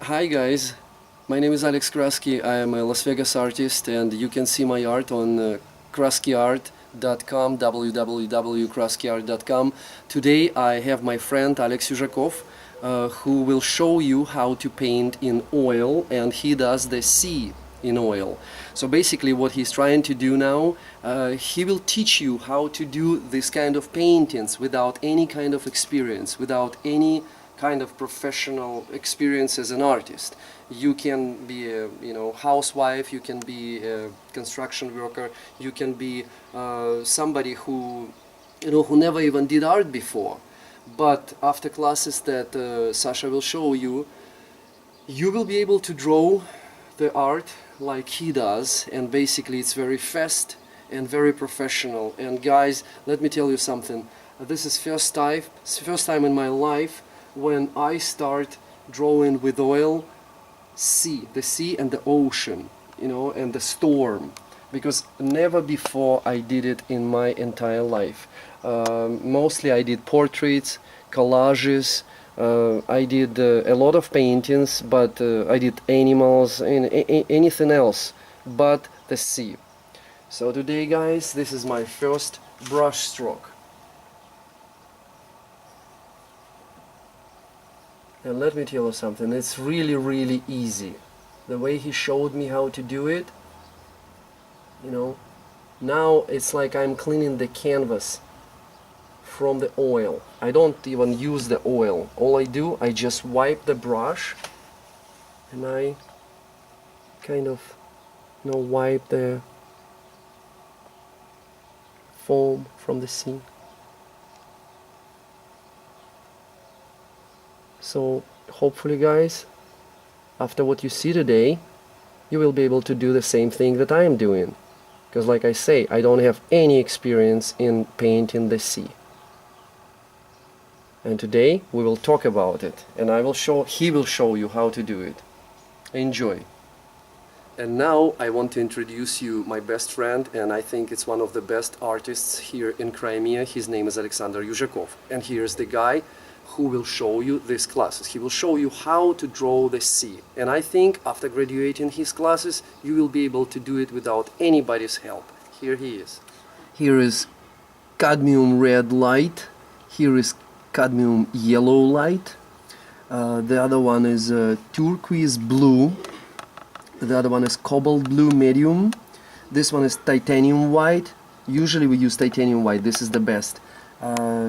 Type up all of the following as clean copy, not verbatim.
Hi guys, my name is Alex Krasky. I am a Las Vegas artist and you can see my art on kraskyart.com, www.kraskyart.com. Today I have my friend AlexYzakov who will show you how to paint in oil, and he does the sea in oil. So basically what he's trying to do now, he will teach you how to do this kind of paintings without any kind of experience, without any kind of professional experience as an artist. You can be a housewife, you can be a construction worker, you can be somebody who who never even did art before. But after classes that Sasha will show you, you will be able to draw the art like he does, and basically it's very fast and very professional. And guys, let me tell you something. This is first time in my life when I start drawing with oil, the sea and the ocean, and the storm, because never before I did it in my entire life. Mostly I did portraits, collages, I did a lot of paintings, but I did animals and anything else but the sea. So today, guys, this is my first brush stroke. And let me tell you something, it's really easy. The way he showed me how to do it, now it's like I'm cleaning the canvas from the oil. I don't even use the oil. All I do, I just wipe the brush and I kind of wipe the foam from the sea. So hopefully, guys, after what you see today, you will be able to do the same thing that I am doing. Because like I say, I don't have any experience in painting the sea. And today we will talk about it, and he will show you how to do it. Enjoy. And now I want to introduce you my best friend, and I think it's one of the best artists here in Crimea. His name is AlexYzakov, and here's the guy who will show you these classes. He will show you how to draw the sea. And I think after graduating his classes, you will be able to do it without anybody's help. Here he is. Here is cadmium red light. Here is cadmium yellow light. The other one is turquoise blue. The other one is cobalt blue medium. This one is titanium white. Usually we use titanium white. This is the best.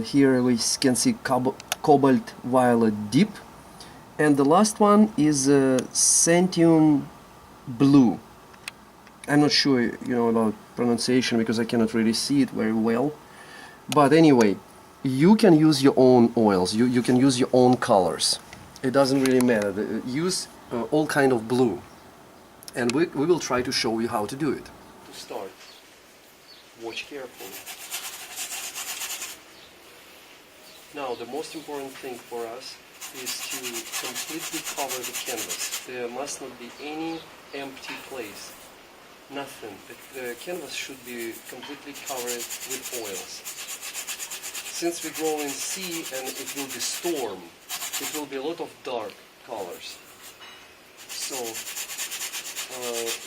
Here we can see cobalt violet deep, and the last one is centium blue. I'm not sure about pronunciation because I cannot really see it very well, but anyway, you can use your own oils, you can use your own colors. It doesn't really matter. Use all kind of blue, and we will try to show you how to do it. To start, watch carefully. Now, the most important thing for us is to completely cover the canvas. There must not be any empty place. Nothing. The canvas should be completely covered with oils. Since we draw in sea and it will be storm, it will be a lot of dark colors. So,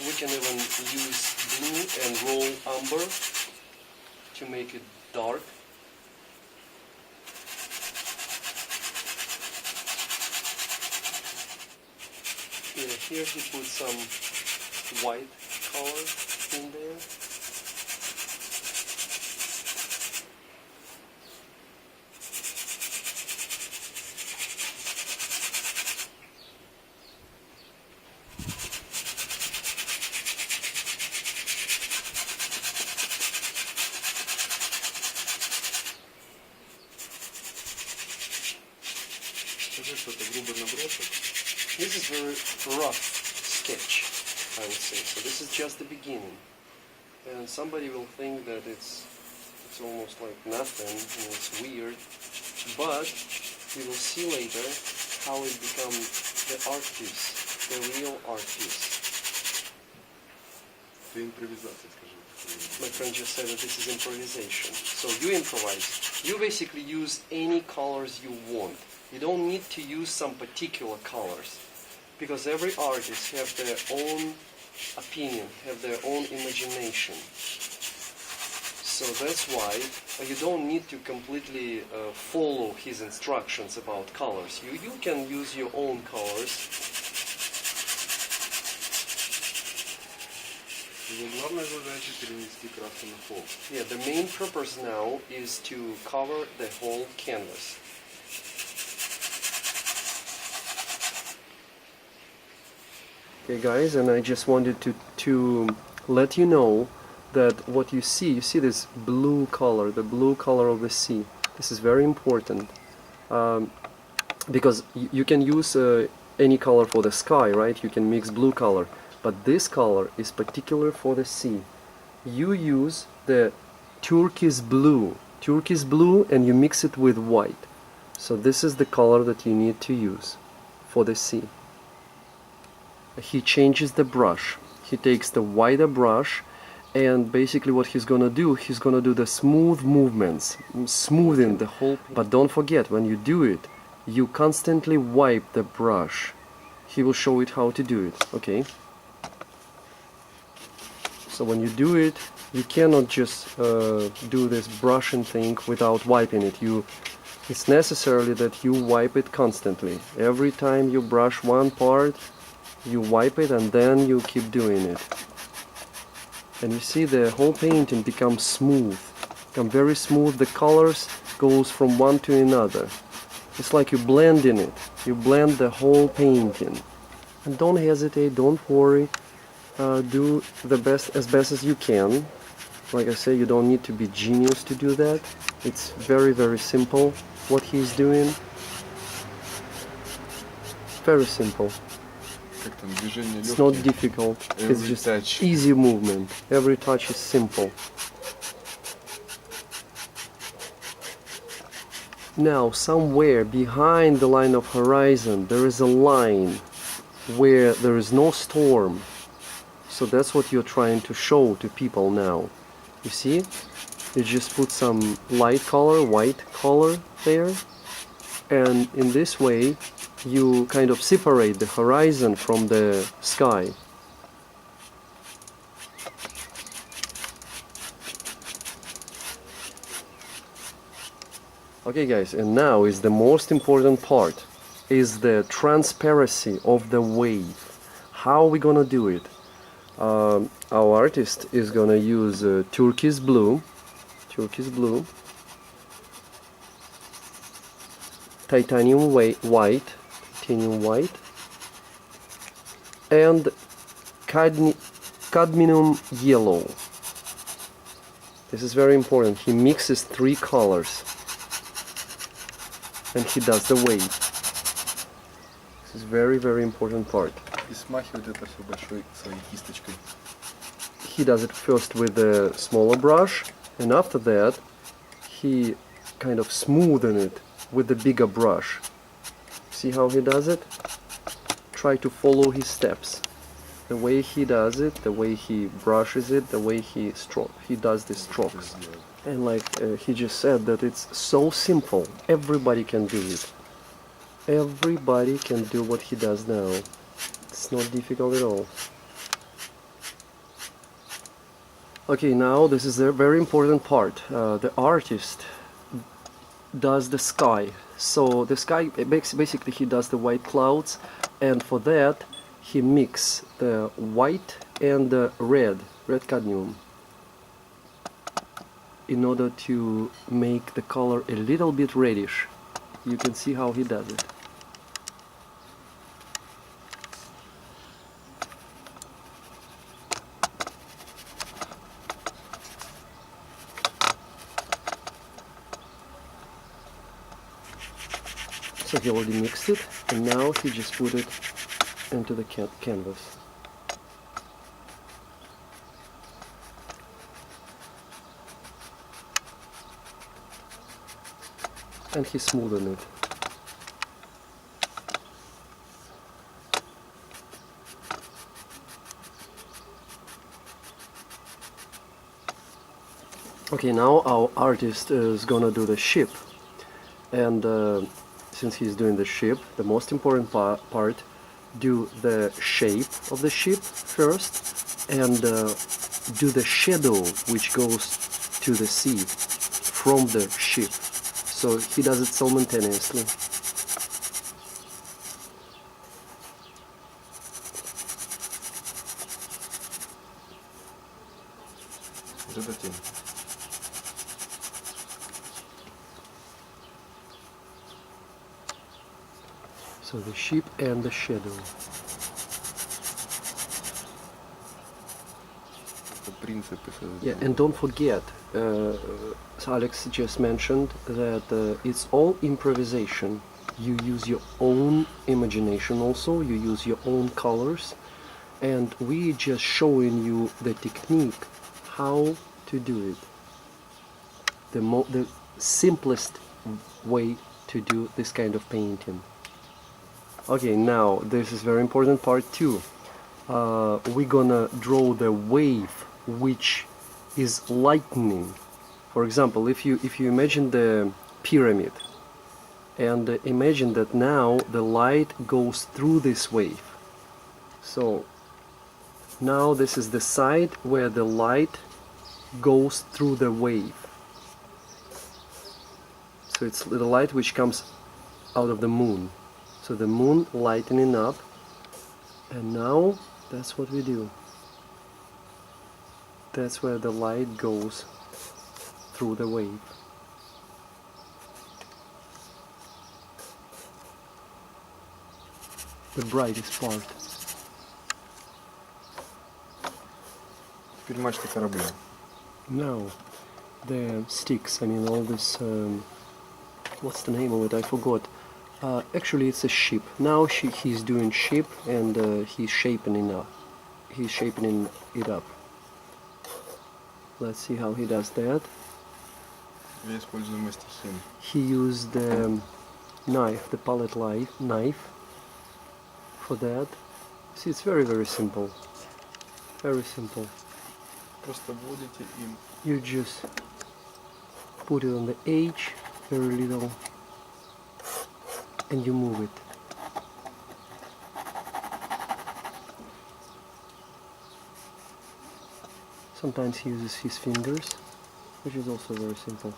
we can even use blue and raw umber to make it dark. Here he put some white color in there. This is very rough sketch, I would say. So this is just the beginning, and somebody will think that it's almost like nothing and it's weird, but we will see later how it becomes the art piece, the real art piece. My friend just said that this is improvisation. So you improvise. You basically use any colors you want. You don't need to use some particular colors. Because every artist have their own opinion, have their own imagination. So that's why you don't need to completely follow his instructions about colors. You can use your own colors. Yeah, the main purpose now is to cover the whole canvas. Okay guys, and I just wanted to let you know that what you see this blue color, the blue color of the sea. This is very important because you can use any color for the sky, right? You can mix blue color, but this color is particular for the sea. You use the turquoise blue, and you mix it with white. So this is the color that you need to use for the sea. He changes the brush. He takes the wider brush, and basically what he's gonna do the smooth movements, smoothing the whole. But don't forget, when you do it, you constantly wipe the brush. He will show it how to do it, okay? So when you do it, you cannot just do this brushing thing without wiping it. It's necessary that you wipe it constantly. Every time you brush one part, you wipe it, and then you keep doing it. And you see the whole painting becomes smooth, very smooth. The colors goes from one to another. It's like you blend in it. You blend the whole painting. And don't hesitate, don't worry. Do the best as you can. Like I say, you don't need to be genius to do that. It's very, very simple what he's doing. Very simple. It's not difficult. It's just easy movement. Every touch is simple. Now, somewhere behind the line of horizon, there is a line where there is no storm. So that's what you're trying to show to people now. You see? You just put some light color, white color there. And in this way, you kind of separate the horizon from the sky. Okay guys, and now is the most important part, is the transparency of the wave. How are we gonna do it? Our artist is gonna use turquoise blue, titanium white, and cadmium yellow. This is very important. He mixes three colors and he does the wave. This is very, very important part. He does it first with the smaller brush, and after that he kind of smoothen it with the bigger brush. See how he does it? Try to follow his steps. The way he does it, the way he brushes it, the way he does the strokes. And like he just said, that it's so simple. Everybody can do it. Everybody can do what he does now. It's not difficult at all. Okay, now this is a very important part. The artist does the sky. So the sky, basically he does the white clouds, and for that he mix the white and the red cadmium in order to make the color a little bit reddish. You can see how he does it. So he already mixed it, and now he just put it into the canvas. And he smoothened it. Okay, now our artist is gonna do the ship, and since he's doing the ship, the most important part do the shape of the ship first and do the shadow which goes to the sea from the ship. So he does it simultaneously. So the ship and the shadow. Yeah, and don't forget, Alex just mentioned that it's all improvisation. You use your own imagination also, you use your own colors, and we just showing you the technique, how to do it. The simplest way to do this kind of painting. Okay, now this is very important part too. We're gonna draw the wave which is lightning. For example, if you imagine the pyramid and imagine that now the light goes through this wave. So now this is the side where the light goes through the wave. So it's the light which comes out of the moon. So the moon lightening up, and now that's what we do. That's where the light goes through the wave. The brightest part. Теперь мачта корабля. Now, the sticks, I mean all this, what's the name of it, I forgot. Actually it's a ship. Now he's doing ship and he's shaping it up. He's shaping it up. Let's see how he does that. Я использую мастер-класс. He used the knife, the palette knife for that. See, it's very, very simple. Very simple. Просто вводите им. You just put it on the edge, very little, and you move it. Sometimes he uses his fingers, which is also very simple.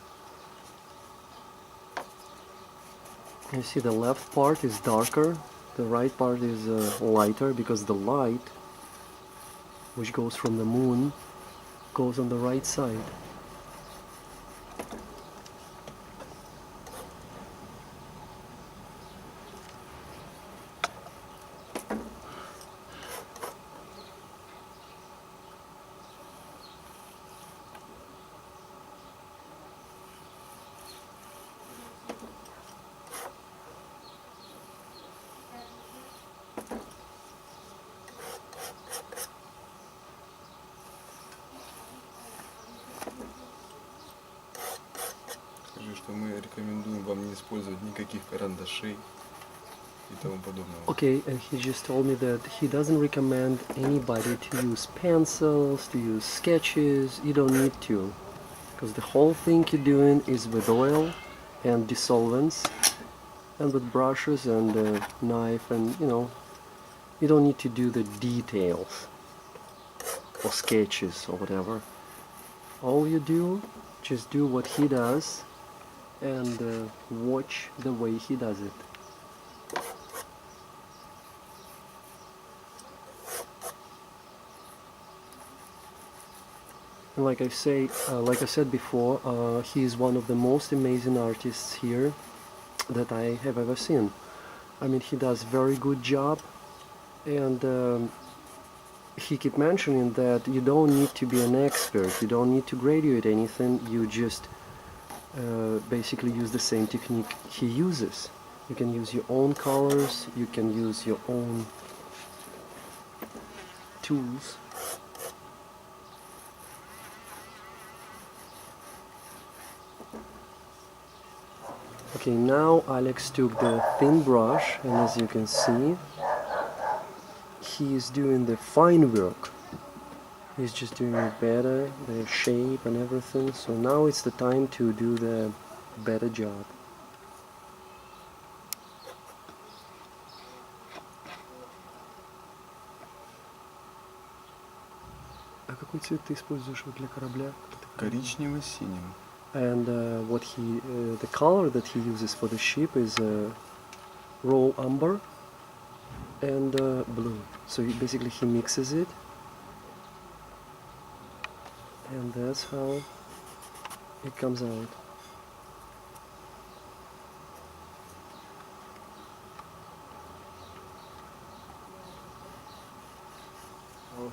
You see the left part is darker, the right part is lighter, because the light which goes from the moon goes on the right side. Что мы рекомендуем вам не использовать никаких карандашей и тому подобного. Okay, and he just told me that he doesn't recommend anybody to use pencils, to use sketches. You don't need to, because the whole thing you're doing is with oil and dissolvents and with brushes and a knife, and you don't need to do the details or sketches or whatever. All you do, just do what he does and watch the way he does it. And like I said before, he is one of the most amazing artists here that I have ever seen. I mean, he does very good job, and he keep mentioning that you don't need to be an expert, you don't need to graduate anything, you just basically use the same technique he uses. You can use your own colors, you can use your own tools. Okay, now Alex took the thin brush, and as you can see, he is doing the fine work. He's just doing it better, the shape and everything. So now it's the time to do the better job. какой цвет ты используешь вот для корабля? Коричнево-синим. And the color that he uses for the ship is raw umber and blue. So basically he mixes it, and that's how it comes out.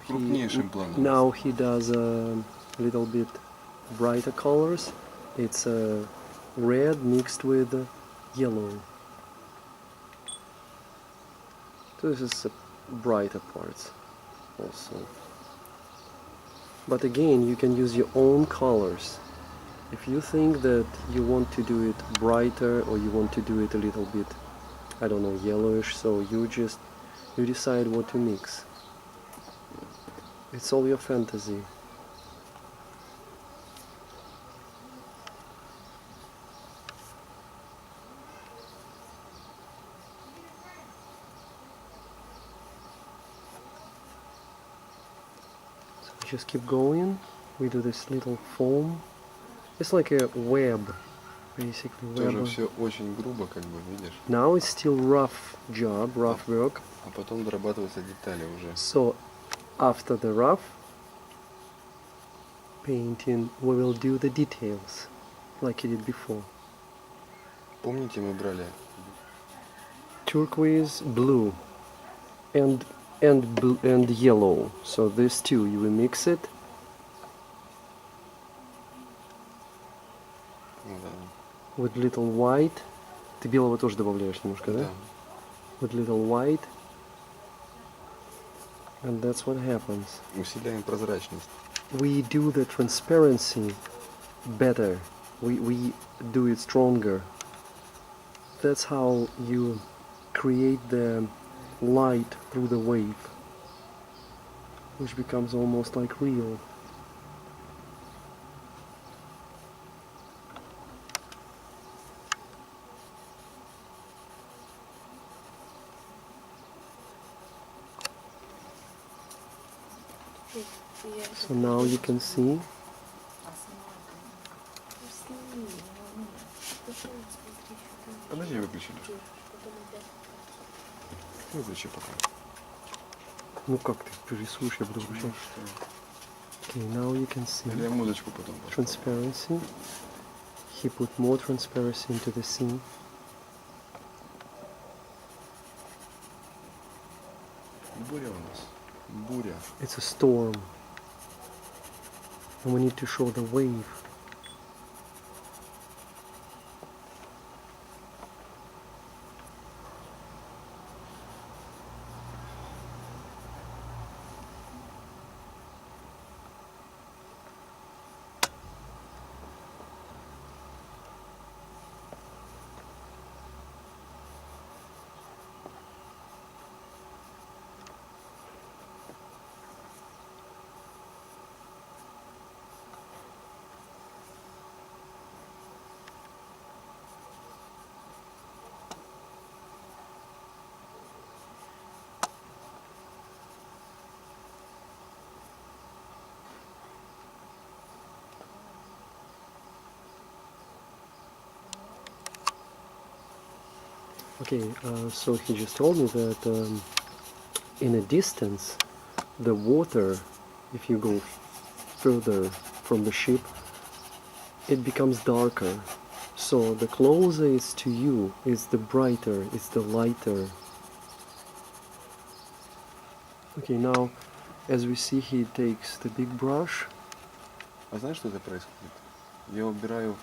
Крупнейшим планом. Now he does a little bit brighter colors. It's red mixed with yellow. So this is brighter parts also. But again, you can use your own colors. If you think that you want to do it brighter or you want to do it a little bit, I don't know, yellowish, so you decide what to mix. It's all your fantasy. So we just keep going. We do this little foam. It's like a web, basically. Тоже все очень грубо, как бы, видишь? Now it's still rough job, rough work. А потом дорабатываются детали уже. So after the rough painting, we will do the details, like you did before. Помните, мы брали Turquoise, blue, and yellow. So these two, you will mix it. With little white. Ты белого тоже добавляешь немножко, да? Да. With little white. And that's what happens. Усиляем прозрачность. We do the transparency better. We do it stronger. That's how you create the light through the wave, which becomes almost like real. So now you can see Подожди, выключи. Выключи пока. ну как ты рисуешь, я буду включать. Okay, now you can see Или я музычку потом. transparency. He put more transparency into the scene. Буря у нас. Буря. It's a storm. And we need to show the wave. Okay, so he just told me that in a distance, the water, if you go further from the ship, it becomes darker. So the closer it's to you, it's the brighter, it's the lighter. Okay, now, as we see, he takes the big brush. А знаешь, что это происходит? Я убираю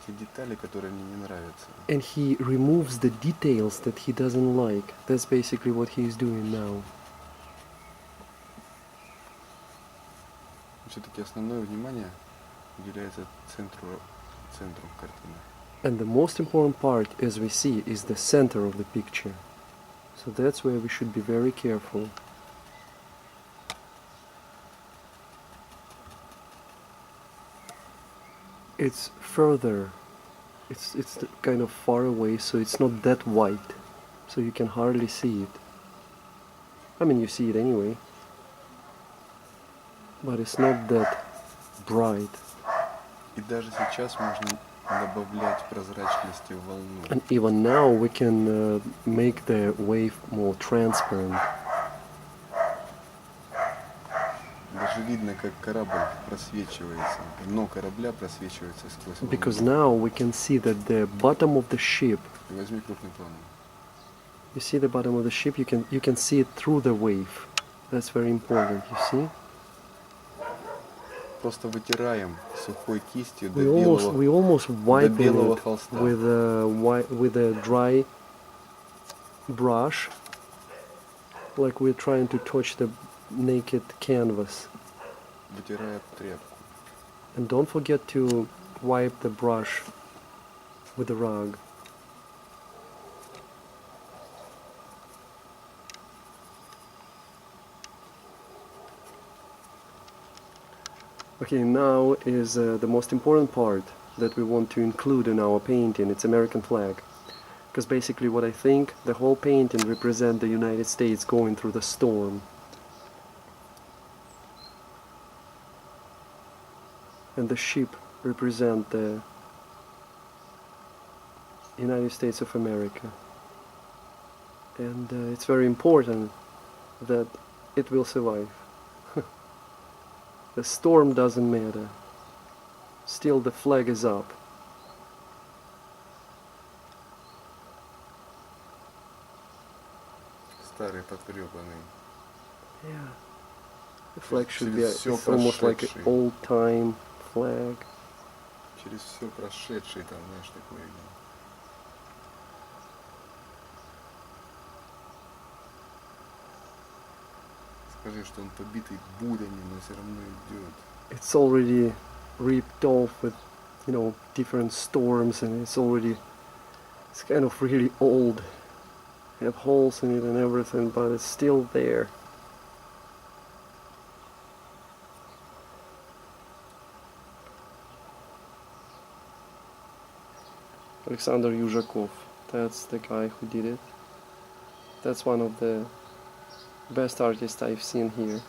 те детали, которые мне не нравятся. And he removes the details that he doesn't like. That's basically what he is doing now. Все-таки основное внимание уделяется центру картины. And the most important part, as we see, is the center of the picture. So that's where we should be very careful. It's further, it's kind of far away, so it's not that white, so you can hardly see it. I mean, you see it anyway. but it's not that bright. И даже сейчас можно добавлять прозрачности в волну. And even now we can make the wave more transparent. Даже видно, как корабль просвечивается, дно корабля просвечивается сквозь волну. Because now we can see that the bottom of the ship, Возьми крупный план. you see the bottom of the ship, you can see it through the wave. That's very important, you see? Просто вытираем сухой кистью до We almost wipe белого it холста. with a dry brush, like we're trying to touch the naked canvas. Вытирая тряпку. And don't forget to wipe the brush with the rug. Okay, now is the most important part that we want to include in our painting. It's American flag. Because basically what I think, the whole painting represents the United States going through the storm. And the ship represent the United States of America. And it's very important that it will survive. The storm doesn't matter. Still the flag is up. Старый потрепанный. Yeah. The flag should be Через всё it's almost like an прошедший. old-time flag. Через все прошедшее там, знаешь, такое. Скажи, что он побитый бурями, но все равно идет. It's already ripped off with, you know, different storms, and it's kind of really old. Have holes in it and everything, but it's still there. AlexYzakov, that's the guy who did it. That's one of the best artists I've seen here.